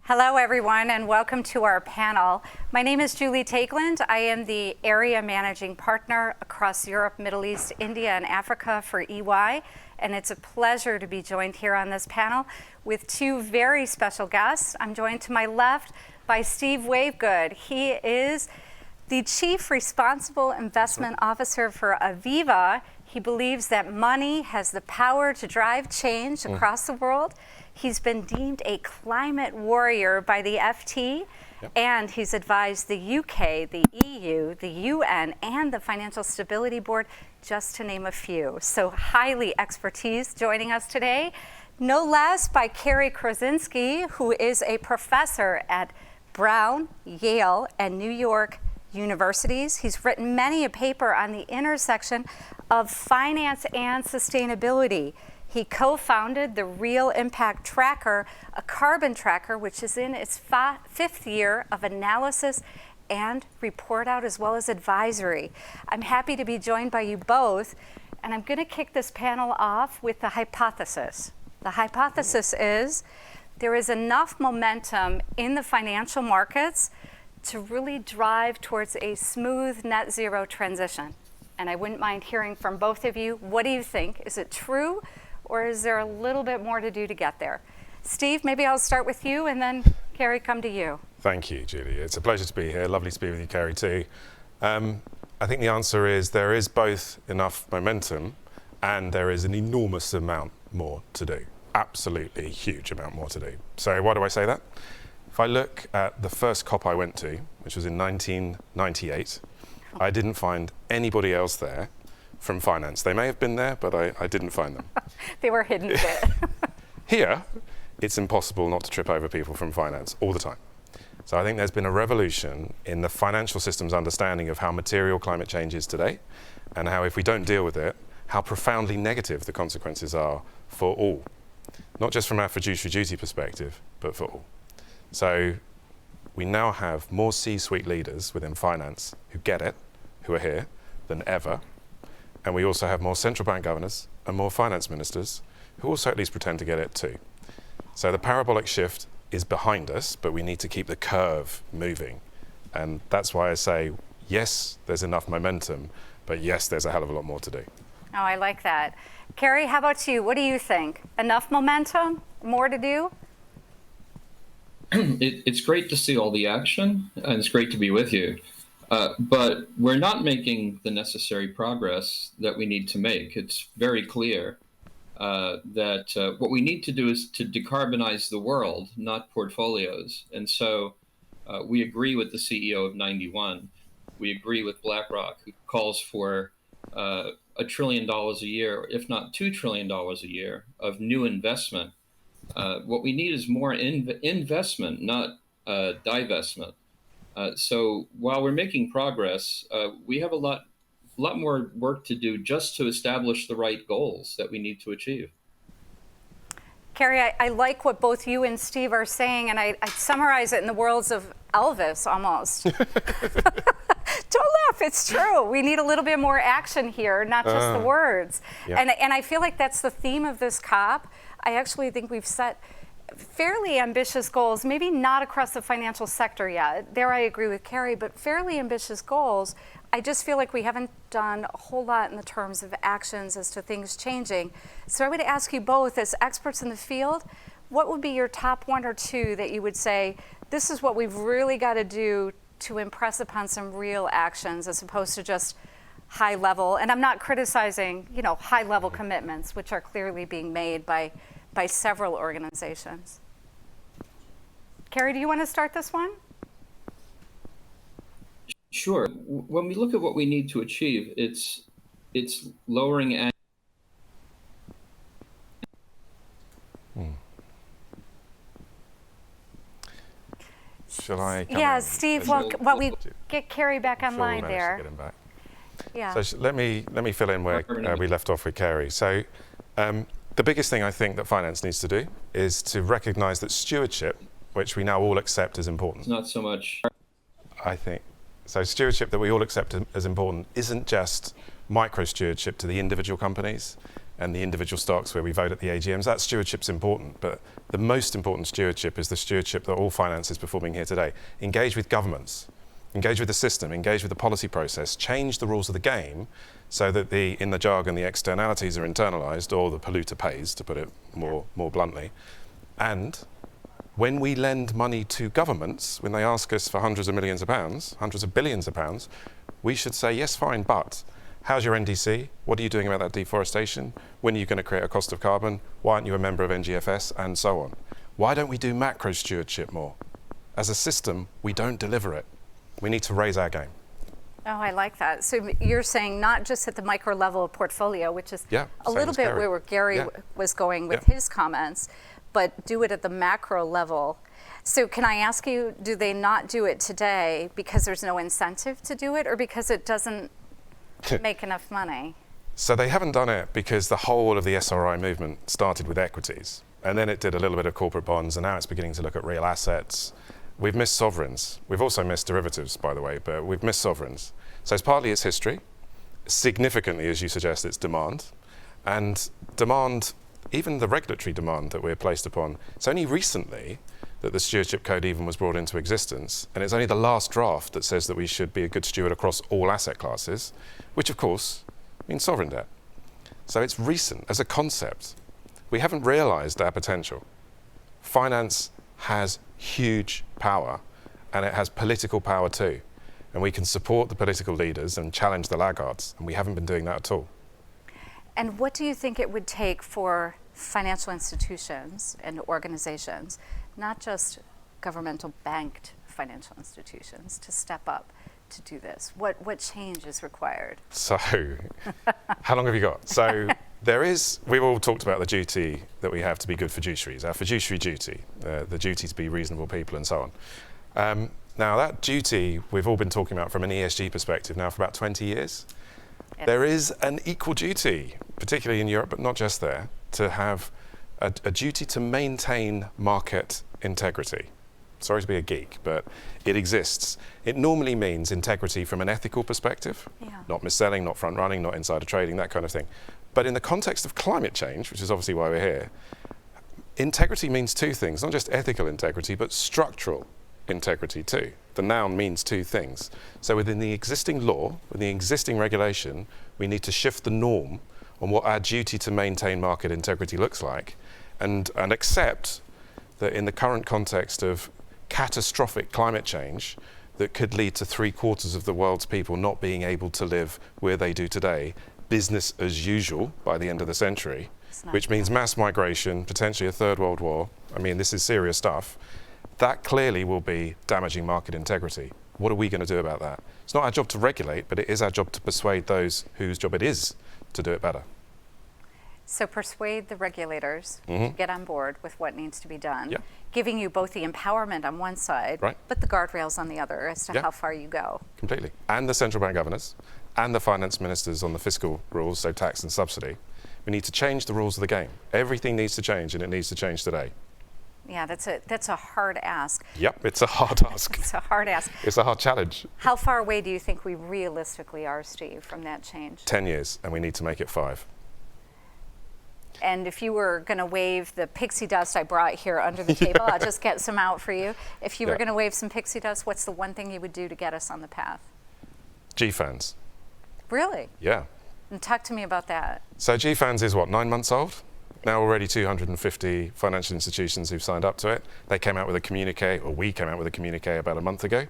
Hello, everyone, and welcome to our panel. My name is Julie Teigland. I am the Area Managing Partner across Europe, Middle East, India, and Africa for EY, and it's a pleasure to be joined here on this panel with two very special guests. I'm joined to my left by Steve Waygood. He is the Chief Responsible Investment Officer for Aviva. He believes that money has the power to drive change across the world. He's been deemed a climate warrior by the FT, and he's advised the UK, the EU, the UN, and the Financial Stability Board, just to name a few. So highly expertise joining us today, no less by Cary Krosinsky, who is a professor at Brown, Yale, and New York universities. He's written many a paper on the intersection of finance and sustainability. He co-founded the Real Impact Tracker, a carbon tracker which is in its fifth year of analysis and report out as well as advisory. I'm happy to be joined by you both, and I'm going to kick this panel off with the hypothesis. The hypothesis is there is enough momentum in the financial markets to really drive towards a smooth net zero transition. And I wouldn't mind hearing from both of you. What do you think? Is it true? Or is there a little bit more to do to get there? Steve, maybe I'll start with you and then Cary, come to you. Thank you, Julie. It's a pleasure to be here. Lovely to be with you, Cary, too. I think the answer is there is both enough momentum and there is an enormous amount more to do. Absolutely huge amount more to do. So why do I say that? If I look at the first COP I went to, which was in 1998, I didn't find anybody else there from finance. They may have been there, but I didn't find them. They were hidden a bit. Here, it's impossible not to trip over people from finance all the time. So I think there's been a revolution in the financial system's understanding of how material climate change is today, and how if we don't deal with it, how profoundly negative the consequences are for all. Not just from our fiduciary duty perspective, but for all. So we now have more C-suite leaders within finance who get it, who are here, than ever. And we also have more central bank governors and more finance ministers who also at least pretend to get it too. So the parabolic shift is behind us, but we need to keep the curve moving. And that's why I say, yes, there's enough momentum, but yes, there's a hell of a lot more to do. Oh, I like that. Cary, how about you? What do you think? Enough momentum? More to do? It's great to see all the action, and it's great to be with you. But we're not making the necessary progress that we need to make. It's very clear that what we need to do is to decarbonize the world, not portfolios. And so we agree with the CEO of 91. We agree with BlackRock, who calls for $1 trillion a year, if not $2 trillion a year of new investment. What we need is more investment, not divestment. So while we're making progress, we have a lot more work to do just to establish the right goals that we need to achieve. Cary, I like what both you and Steve are saying, and I summarize it in the words of Elvis almost. Don't laugh, it's true. We need a little bit more action here, not just the words. Yeah. And I feel like that's the theme of this COP. I actually think we've set fairly ambitious goals, maybe not across the financial sector yet. There I agree with Cary, but fairly ambitious goals. I just feel like we haven't done a whole lot in the terms of actions as to things changing. So I would ask you both, as experts in the field, what would be your top one or two that you would say, this is what we've really got to do to impress upon some real actions as opposed to just high level, and I'm not criticizing, high level commitments, which are clearly being made by several organizations. Cary, do you want to start this one? Sure. When we look at what we need to achieve, it's lowering. Shall I? Yeah, Steve. While we get Cary back online there. Get him back. Yeah. So let me fill in where we left off with Cary. So. The biggest thing I think that finance needs to do is to recognise that stewardship, which we now all accept as important. It's not so much. I think. So stewardship that we all accept as important isn't just micro stewardship to the individual companies. and the individual stocks where we vote at the AGMs. That stewardship's important, but the most important stewardship is the stewardship that all finance is performing here today. Engage with governments, engage with the system, engage with the policy process, change the rules of the game so that in the jargon, the externalities are internalized, or the polluter pays, to put it more bluntly. And when we lend money to governments, when they ask us for hundreds of millions of pounds, hundreds of billions of pounds, we should say, yes, fine, but how's your NDC? What are you doing about that deforestation? When are you going to create a cost of carbon? Why aren't you a member of NGFS? And so on. Why don't we do macro stewardship more? As a system, we don't deliver it. We need to raise our game. Oh, I like that. So you're saying not just at the micro level of portfolio, which is a little bit where Gary was going with his comments, but do it at the macro level. So can I ask you, do they not do it today because there's no incentive to do it, or because it doesn't make enough money? So they haven't done it because the whole of the SRI movement started with equities, and then it did a little bit of corporate bonds, and now it's beginning to look at real assets. We've missed sovereigns. We've also missed derivatives, by the way, but we've missed sovereigns. So it's partly its history. Significantly, as you suggest, it's demand. And demand, even the regulatory demand that we're placed upon, it's only recently that the Stewardship Code even was brought into existence. And it's only the last draft that says that we should be a good steward across all asset classes, which of course means sovereign debt. So it's recent as a concept. We haven't realized our potential. Finance has huge power, and it has political power too. And we can support the political leaders and challenge the laggards, and we haven't been doing that at all. And what do you think it would take for financial institutions and organizations, not just governmental banked financial institutions, to step up to do this? What change is required? So, how long have you got? So, we've all talked about the duty that we have to be good fiduciaries, our fiduciary duty, the duty to be reasonable people and so on. Now, that duty we've all been talking about from an ESG perspective now for about 20 years. Yes. There is an equal duty, particularly in Europe, but not just there, to have a duty to maintain market integrity. Sorry to be a geek, but it exists. It normally means integrity from an ethical perspective, not mis-selling, not front-running, not insider trading, that kind of thing. But in the context of climate change, which is obviously why we're here, integrity means two things, not just ethical integrity, but structural integrity too. The noun means two things. So within the existing law, with the existing regulation, we need to shift the norm on what our duty to maintain market integrity looks like, and accept that in the current context of catastrophic climate change that could lead to 3/4 of the world's people not being able to live where they do today, business as usual by the end of the century, which means mass migration, potentially a third world war. I mean, this is serious stuff. That clearly will be damaging market integrity. What are we going to do about that? It's not our job to regulate, but it is our job to persuade those whose job it is to do it better. So persuade the regulators to get on board with what needs to be done, giving you both the empowerment on one side, but the guardrails on the other as to how far you go. Completely. And the central bank governors and the finance ministers on the fiscal rules, so tax and subsidy. We need to change the rules of the game. Everything needs to change, and it needs to change today. Yeah, that's a hard ask. Yep, it's a hard ask. It's a hard ask. It's a hard challenge. How far away do you think we realistically are, Steve, from that change? 10 years, and we need to make it 5. And if you were going to wave the pixie dust I brought here under the table, I'll just get some out for you. If you were going to wave some pixie dust, what's the one thing you would do to get us on the path? GFANZ. Really? Yeah. And talk to me about that. So GFANZ is what, 9 months old? Now already 250 financial institutions who've signed up to it. They came out with a communique, or we came out with a communique about a month ago.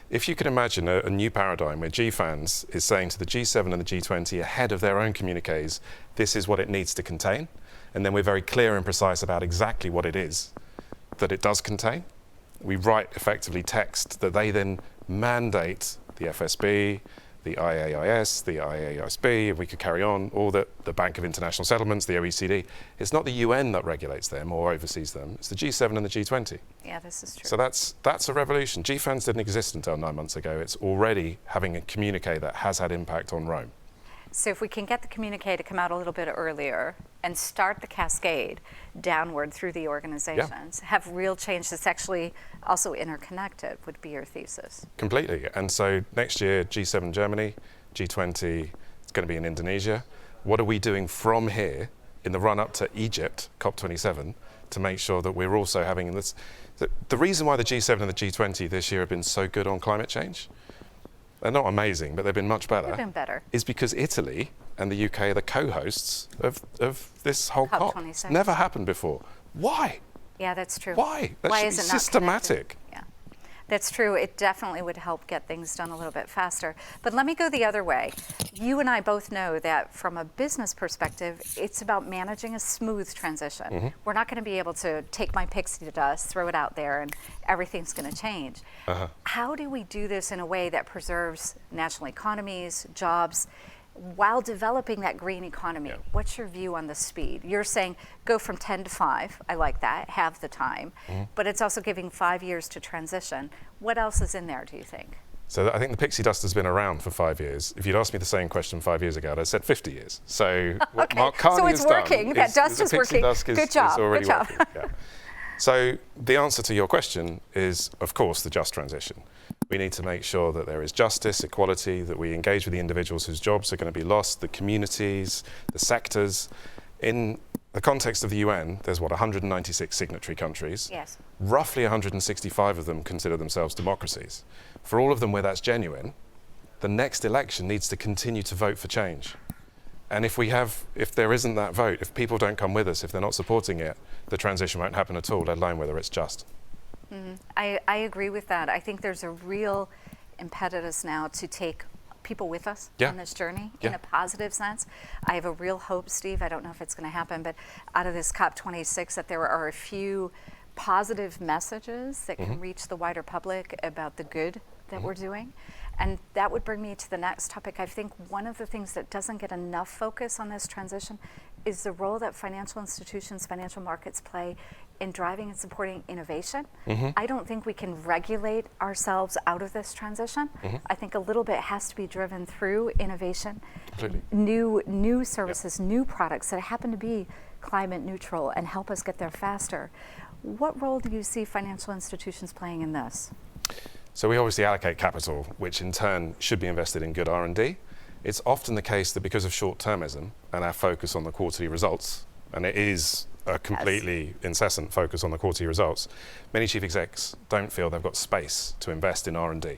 If you could imagine a new paradigm where GFANZ is saying to the G7 and the G20 ahead of their own communiques, this is what it needs to contain, and then we're very clear and precise about exactly what it is that it does contain. We write effectively text that they then mandate the FSB, the IAIS, the IAISB, and we could carry on, or the Bank of International Settlements, the OECD. It's not the UN that regulates them or oversees them. It's the G7 and the G20. Yeah, this is true. So that's a revolution. GFANZ didn't exist until 9 months ago. It's already having a communique that has had impact on Rome. So if we can get the communique to come out a little bit earlier and start the cascade downward through the organizations, have real change that's actually also interconnected, would be your thesis. Completely. And so next year, G7 Germany, G20, it's going to be in Indonesia. What are we doing from here in the run-up to Egypt, COP27, to make sure that we're also having this. The reason why the G7 and the G20 this year have been so good on climate change, they're not amazing, but they've been much better. They've been better. Is because Italy and the UK are the co-hosts of this whole COP. COP27. It's never happened before. Why? Yeah, that's true. Why? That Why should is be it not systematic. connected? Yeah, that's true. It definitely would help get things done a little bit faster. But let me go the other way. You and I both know that from a business perspective, it's about managing a smooth transition. We're not going to be able to take my pixie dust, throw it out there, and everything's going to change. How do we do this in a way that preserves national economies, jobs, while developing that green economy? What's your view on the speed? You're saying go from 10 to 5. I like that, have the time. But it's also giving 5 years to transition. What else is in there, do you think? So I think the pixie dust has been around for 5 years. If you'd asked me the same question 5 years ago, I'd have said 50 years. So what Mark Carney so it's has working. done That dust is the pixie working. dust Good job. is already Good job. working. Yeah. So the answer to your question is, of course, the just transition. We need to make sure that there is justice, equality, that we engage with the individuals whose jobs are going to be lost, the communities, the sectors. In the context of the UN, there's 196 signatory countries. Yes. Roughly 165 of them consider themselves democracies. For all of them where that's genuine, the next election needs to continue to vote for change. And if there isn't that vote, if people don't come with us, if they're not supporting it, the transition won't happen at all, let alone whether it's just. I agree with that. I think there's a real impetus now to take people with us on this journey in a positive sense. I have a real hope, Steve, I don't know if it's going to happen, but out of this COP26 that there are a few positive messages that can reach the wider public about the good that we're doing. And that would bring me to the next topic. I think one of the things that doesn't get enough focus on this transition is the role that financial institutions, financial markets play in driving and supporting innovation. I don't think we can regulate ourselves out of this transition. I think a little bit has to be driven through innovation, new services, new products that happen to be climate neutral and help us get there faster. What role do you see financial institutions playing in this? So we obviously allocate capital, which in turn should be invested in good R&D. It's often the case that because of short-termism and our focus on the quarterly results, and it is a completely incessant focus on the quarterly results, many chief execs don't feel they've got space to invest in R&D.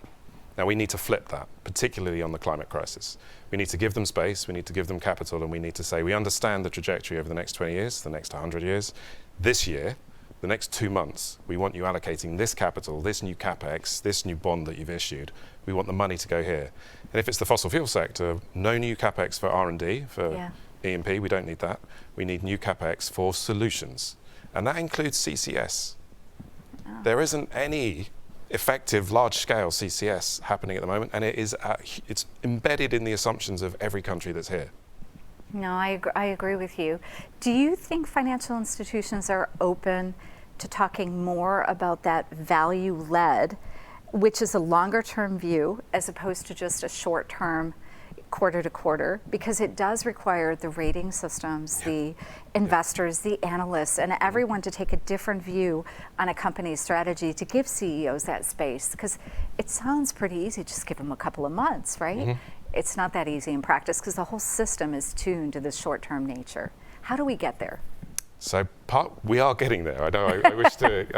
Now we need to flip that, particularly on the climate crisis. We need to give them space, we need to give them capital, and we need to say we understand the trajectory over the next 20 years, the next 100 years. This year, the next 2 months, we want you allocating this capital, this new capex, this new bond that you've issued. We want the money to go here. And if it's the fossil fuel sector, no new capex for R&D, for E&P, we don't need that. We need new capex for solutions. And that includes CCS. There isn't any effective large-scale CCS happening at the moment, and it's embedded in the assumptions of every country that's here. No, I agree with you. Do you think financial institutions are open to talking more about that value-led, which is a longer-term view as opposed to just a short-term quarter to quarter? Because it does require the rating systems, the investors, the analysts, and everyone to take a different view on a company's strategy to give CEOs that space. Because it sounds pretty easy, just give them a couple of months, right? It's not that easy in practice because the whole system is tuned to this short-term nature. How do we get there? So we are getting there. I know. I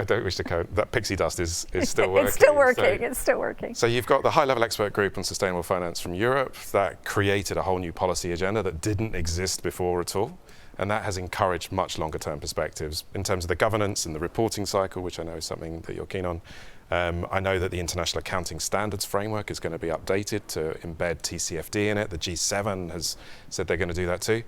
don't wish to count. That pixie dust is still working. It's still working. It's still working. So you've got the high-level expert group on sustainable finance from Europe that created a whole new policy agenda that didn't exist before at all, and that has encouraged much longer-term perspectives in terms of the governance and the reporting cycle, which I know is something that you're keen on. I know that the International Accounting Standards Framework is going to be updated to embed TCFD in it. The G7 has said they're going to do that too.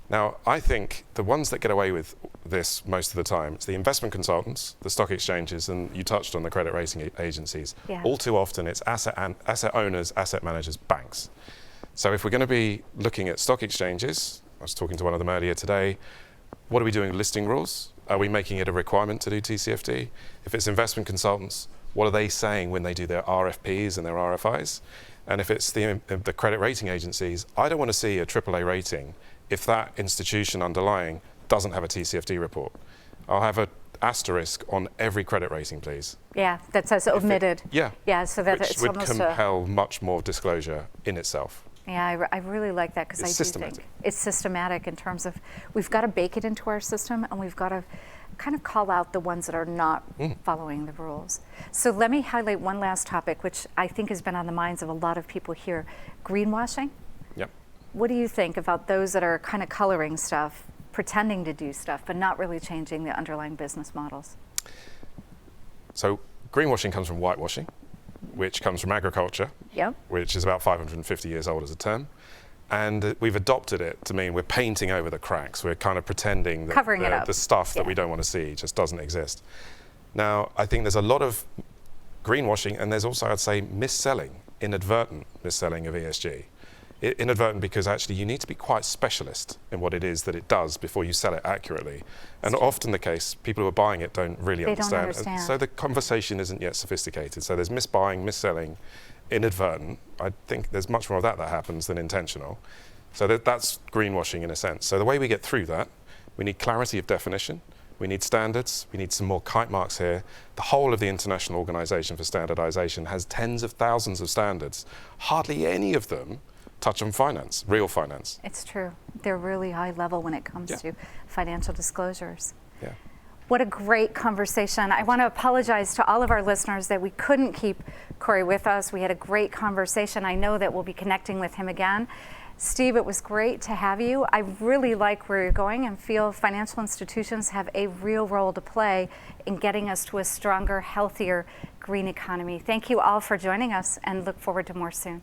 Now, I think the ones that get away with this most of the time, it's the investment consultants, the stock exchanges, and you touched on the credit rating agencies. All too often, it's asset owners, asset managers, banks. So if we're going to be looking at stock exchanges, I was talking to one of them earlier today, what are we doing with listing rules? Are we making it a requirement to do TCFD? If it's investment consultants, what are they saying when they do their RFPs and their RFIs? And if it's the credit rating agencies, I don't want to see a AAA rating if that institution underlying doesn't have a TCFD report. I'll have an asterisk on every credit rating, please. Yeah, that says omitted. Yeah, so that which it's would almost compel much more disclosure in itself. Yeah, I really like that because I do systematic. think it's systematic in terms of we've got to bake it into our system and we've got to kind of call out the ones that are not following the rules. So let me highlight one last topic, which I think has been on the minds of a lot of people here, greenwashing. Yep. What do you think about those that are kind of coloring stuff, pretending to do stuff, but not really changing the underlying business models? So greenwashing comes from whitewashing, which comes from agriculture, Yep. which is about 550 years old as a term. And we've adopted it to mean we're painting over the cracks. We're kind of pretending that Covering it up. the stuff that Yeah. we don't want to see just doesn't exist. Now, I think there's a lot of greenwashing, and there's also, I'd say, misselling, inadvertent misselling of ESG. Inadvertent because actually you need to be quite specialist in what it is that it does before you sell it accurately. And often the case, people who are buying it don't really They don't understand. understand. And so the conversation isn't yet sophisticated. So there's misbuying, misselling, inadvertent. I think there's much more of that happens than intentional. So that's greenwashing in a sense. So the way we get through that, we need clarity of definition. We need standards. We need some more kite marks here. The whole of the International Organization for Standardization has tens of thousands of standards. Hardly any of them touch on finance, real finance. It's true. They're really high level when it comes Yeah. to financial disclosures. Yeah. What a great conversation. I want to apologize to all of our listeners that we couldn't keep Corey with us. We had a great conversation. I know that we'll be connecting with him again. Steve, it was great to have you. I really like where you're going and feel financial institutions have a real role to play in getting us to a stronger, healthier green economy. Thank you all for joining us and look forward to more soon.